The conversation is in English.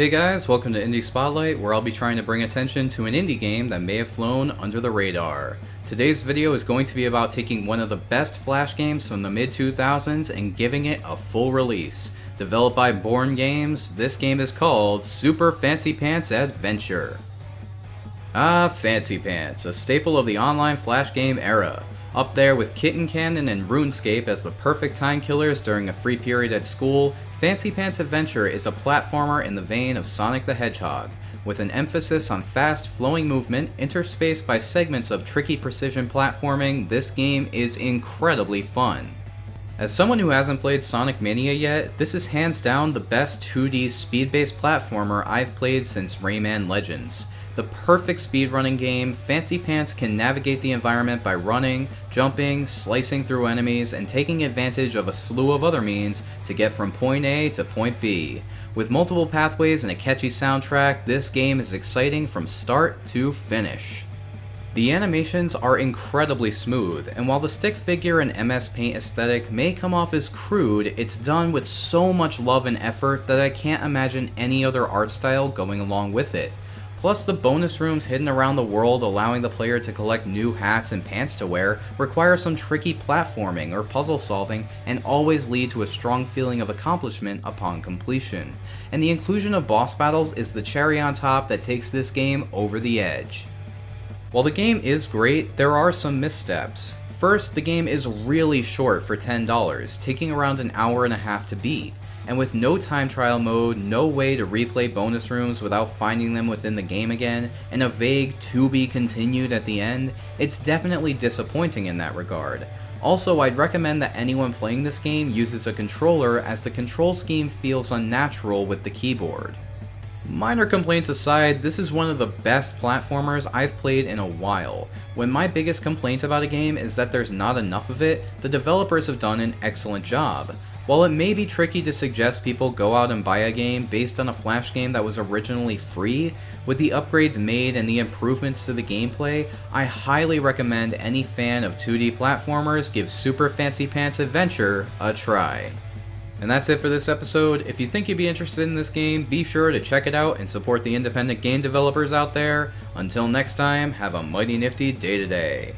Hey guys, welcome to Indie Spotlight, where I'll be trying to bring attention to an indie game that may have flown under the radar. Today's video is going to be about taking one of the best Flash games from the mid-2000s and giving it a full release. Developed by Bourne Games, this game is called Super Fancy Pants Adventure. Fancy Pants, a staple of the online Flash game era. Up there with Kitten Cannon and RuneScape as the perfect time killers during a free period at school, Fancy Pants Adventure is a platformer in the vein of Sonic the Hedgehog, with an emphasis on fast, flowing movement interspaced by segments of tricky precision platforming. This game is incredibly fun. As someone who hasn't played Sonic Mania yet, this is hands down the best 2D speed-based platformer I've played since Rayman Legends. The perfect speedrunning game, Fancy Pants can navigate the environment by running, jumping, slicing through enemies, and taking advantage of a slew of other means to get from point A to point B. With multiple pathways and a catchy soundtrack, this game is exciting from start to finish. The animations are incredibly smooth, and while the stick figure and MS Paint aesthetic may come off as crude, it's done with so much love and effort that I can't imagine any other art style going along with it. Plus, the bonus rooms hidden around the world allowing the player to collect new hats and pants to wear require some tricky platforming or puzzle solving and always lead to a strong feeling of accomplishment upon completion. And the inclusion of boss battles is the cherry on top that takes this game over the edge. While the game is great, there are some missteps. First, the game is really short for $10, taking around an hour and a half to beat. And with no time trial mode, no way to replay bonus rooms without finding them within the game again, and a vague to be continued at the end, it's definitely disappointing in that regard. Also, I'd recommend that anyone playing this game uses a controller, as the control scheme feels unnatural with the keyboard. Minor complaints aside, this is one of the best platformers I've played in a while. When my biggest complaint about a game is that there's not enough of it, the developers have done an excellent job. While it may be tricky to suggest people go out and buy a game based on a Flash game that was originally free, with the upgrades made and the improvements to the gameplay, I highly recommend any fan of 2D platformers give Super Fancy Pants Adventure a try. And that's it for this episode. If you think you'd be interested in this game, be sure to check it out and support the independent game developers out there. Until next time, have a mighty nifty day today.